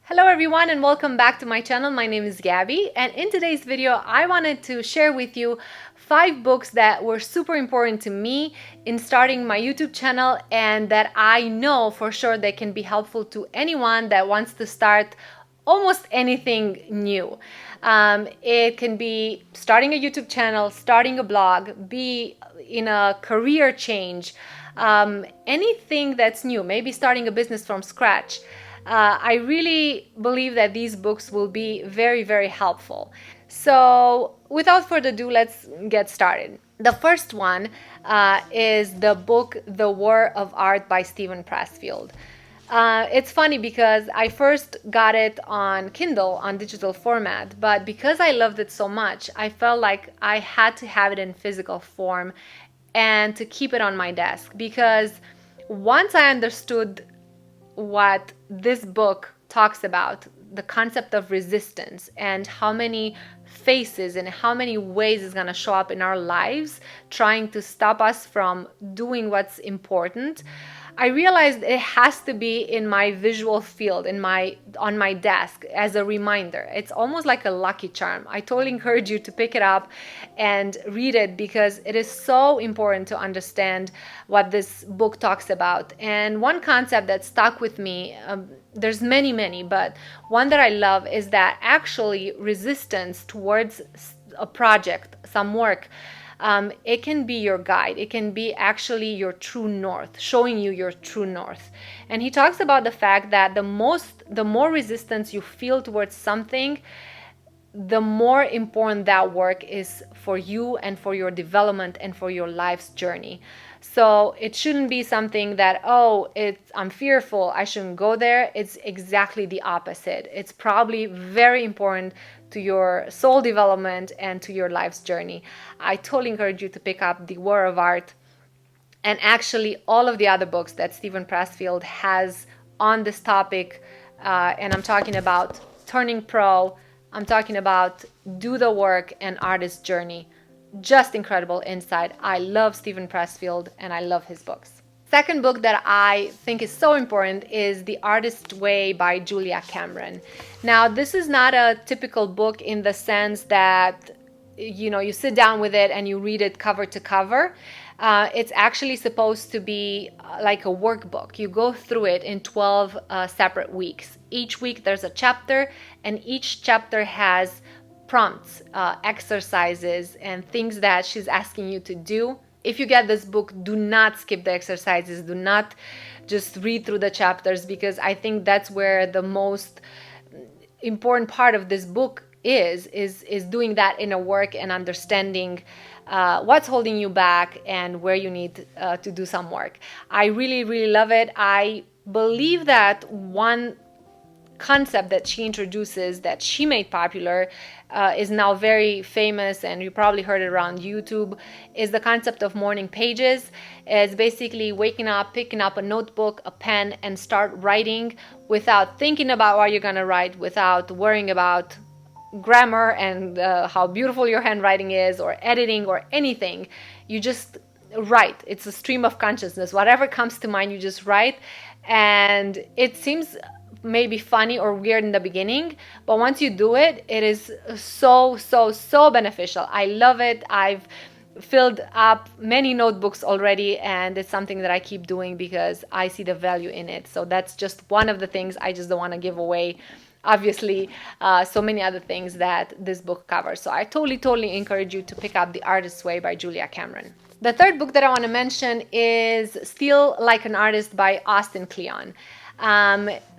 Hello everyone and welcome back to my channel. My name is Gabi, and in today's video I wanted to share with you 5 books that were super important to me in starting my YouTube channel and that I know for sure they can be helpful to anyone that wants to start almost anything new. It can be starting a YouTube channel, starting a blog, be in a career change, anything that's new, maybe starting a business from scratch. I really believe that these books will be very, very helpful. So without further ado, let's get started. The first one is the book The War of Art by Stephen Pressfield. It's funny because I first got it on Kindle, on digital format, but because I loved it so much, I felt like I had to have it in physical form and to keep it on my desk, because once I understood what this book talks about, the concept of resistance and how many faces and how many ways it's going to show up in our lives trying to stop us from doing what's important, I realized it has to be in my visual field, on my desk as a reminder. It's almost like a lucky charm. I totally encourage you to pick it up and read it because it is so important to understand what this book talks about. And one concept that stuck with me, there's many, but one that I love is that actually resistance towards a project, some work, it can be your guide. It can be actually your true north, showing you your true north. And he talks about the fact that the more resistance you feel towards something, the more important that work is for you and for your development and for your life's journey. So it shouldn't be something that, I'm fearful, I shouldn't go there. It's exactly the opposite. It's probably very important to your soul development and to your life's journey. I totally encourage you to pick up The War of Art and actually all of the other books that Stephen Pressfield has on this topic. And I'm talking about Turning Pro, I'm talking about Do the Work and Artist Journey. Just incredible insight. I love Stephen Pressfield and I love his books. Second book that I think is so important is The Artist Way by Julia Cameron. Now, this is not a typical book in the sense that, you sit down with it and you read it cover to cover. It's actually supposed to be like a workbook. You go through it in 12 separate weeks. Each week there's a chapter, and each chapter has prompts, exercises, and things that she's asking you to do. If you get this book, do not skip the exercises. Do not just read through the chapters, because I think that's where the most important part of this book is doing that inner work and understanding what's holding you back and where you need to do some work. I really love it. I believe that one concept that she introduces, that she made popular, is now very famous, and you probably heard it around YouTube, is the concept of morning pages. It's basically waking up, picking up a notebook, a pen, and start writing without thinking about what you're gonna write, without worrying about grammar and how beautiful your handwriting is, or editing, or anything. You just write. It's a stream of consciousness. Whatever comes to mind, you just write. And it seems maybe funny or weird in the beginning, but once you do it, it is so beneficial. I love it. I've filled up many notebooks already, and it's something that I keep doing because I see the value in it. So that's just one of the things. I just don't want to give away, obviously, so many other things that this book covers. So I totally encourage you to pick up The Artist's Way by Julia Cameron. The third book that I want to mention is Still Like an Artist by Austin Kleon.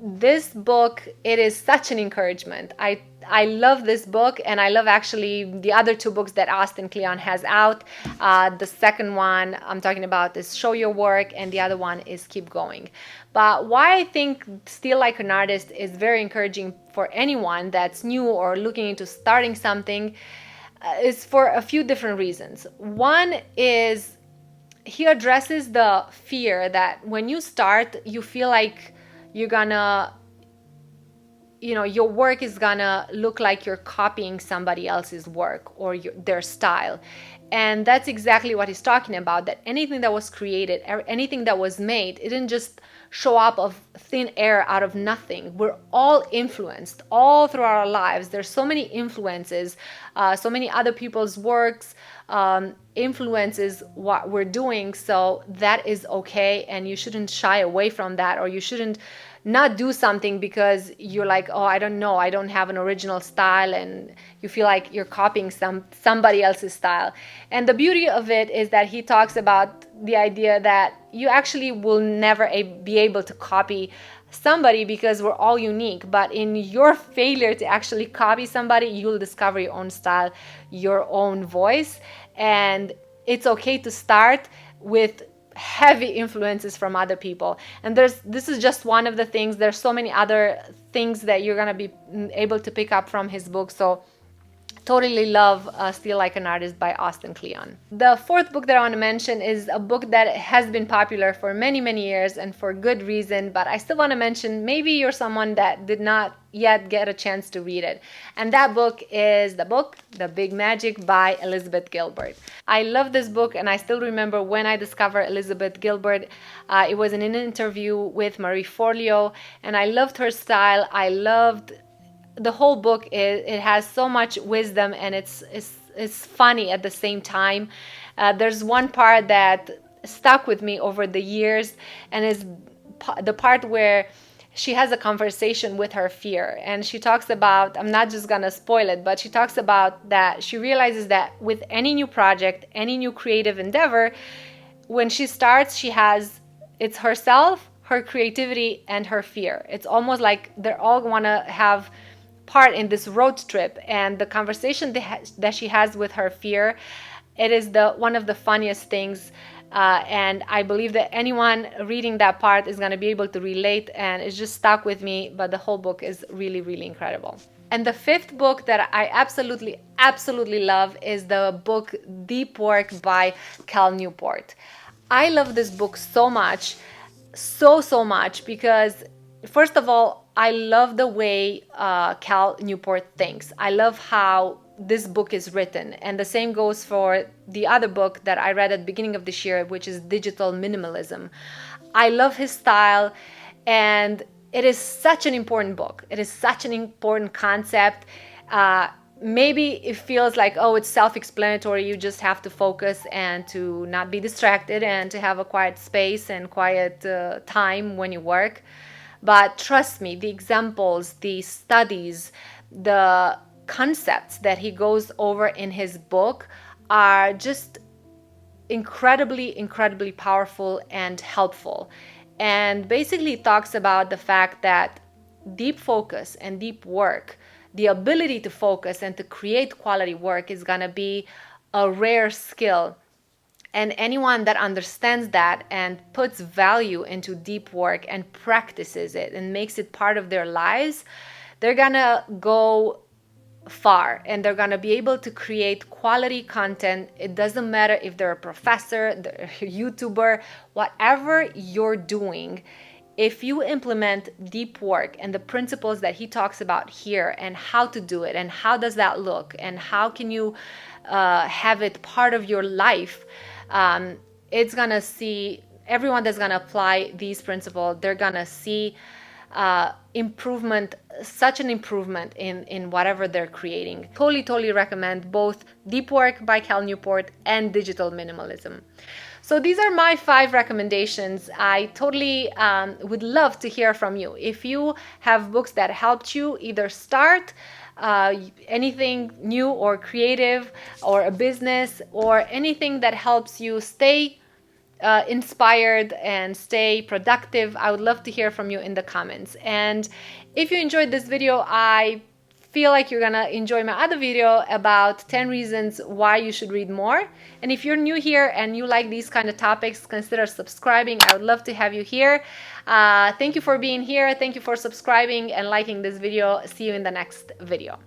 This book, it is such an encouragement. I love this book, and I love actually the other 2 books that Austin Kleon has out. The second one I'm talking about is Show Your Work, and the other one is Keep Going. But why I think Still Like an Artist is very encouraging for anyone that's new or looking into starting something is for a few different reasons. One is he addresses the fear that when you start, you feel like you're gonna your work is gonna look like you're copying somebody else's work or their style. And that's exactly what he's talking about, that anything that was created, anything that was made, it didn't just show up of thin air out of nothing. We're all influenced all through our lives. There's so many influences, so many other people's works influences what we're doing. So that is okay, and you shouldn't shy away from that, or you shouldn't not do something because you're like, oh, I don't know, I don't have an original style, and you feel like you're copying somebody else's style. And the beauty of it is that he talks about the idea that you actually will never be able to copy somebody because we're all unique. But in your failure to actually copy somebody, you'll discover your own style, your own voice. And it's okay to start with heavy influences from other people. And this is just one of the things. There's so many other things that you're gonna be able to pick up from his book. So totally love Steal Like an Artist by Austin Kleon. The fourth book that I want to mention is a book that has been popular for many, many years, and for good reason, but I still want to mention, maybe you're someone that did not yet get a chance to read it. And that book is The Big Magic by Elizabeth Gilbert. I love this book, and I still remember when I discovered Elizabeth Gilbert. It was in an interview with Marie Forleo, and I loved her style. I loved the whole book. It has so much wisdom, and it's funny at the same time. There's one part that stuck with me over the years, and is the part where she has a conversation with her fear, and she talks about, I'm not just gonna spoil it, but she talks about that she realizes that with any new project, any new creative endeavor, when she starts, it's herself, her creativity, and her fear. It's almost like they're all wanna have part in this road trip. And the conversation that she has with her fear, it is one of the funniest things, and I believe that anyone reading that part is going to be able to relate, and it's just stuck with me. But the whole book is really, really incredible. And the fifth book that I absolutely love is the book Deep Work by Cal Newport. I love this book so much, so much, because first of all, I love the way Cal Newport thinks. I love how this book is written. And the same goes for the other book that I read at the beginning of this year, which is Digital Minimalism. I love his style, and it is such an important book. It is such an important concept. Maybe it feels like, oh, it's self-explanatory. You just have to focus and to not be distracted and to have a quiet space and quiet time when you work. But trust me, the examples, the studies, the concepts that he goes over in his book are just incredibly powerful and helpful. And basically talks about the fact that deep focus and deep work, the ability to focus and to create quality work, is going to be a rare skill. And anyone that understands that and puts value into deep work and practices it and makes it part of their lives, they're gonna go far, and they're gonna be able to create quality content. It doesn't matter if they're a professor, they're a YouTuber, whatever you're doing. If you implement deep work and the principles that he talks about here, and how to do it, and how does that look, and how can you have it part of your life, it's gonna see, everyone that's gonna apply these principles, they're gonna see improvement, such an improvement in whatever they're creating. Totally recommend both Deep Work by Cal Newport and Digital Minimalism. So these are my 5 recommendations. I totally would love to hear from you. If you have books that helped you either start anything new or creative, or a business, or anything that helps you stay inspired and stay productive, I would love to hear from you in the comments. And if you enjoyed this video, I feel like you're gonna enjoy my other video about 10 reasons why you should read more. And if you're new here and you like these kind of topics, consider subscribing. I would love to have you here. Thank you for being here. Thank you for subscribing and liking this video. See you in the next video.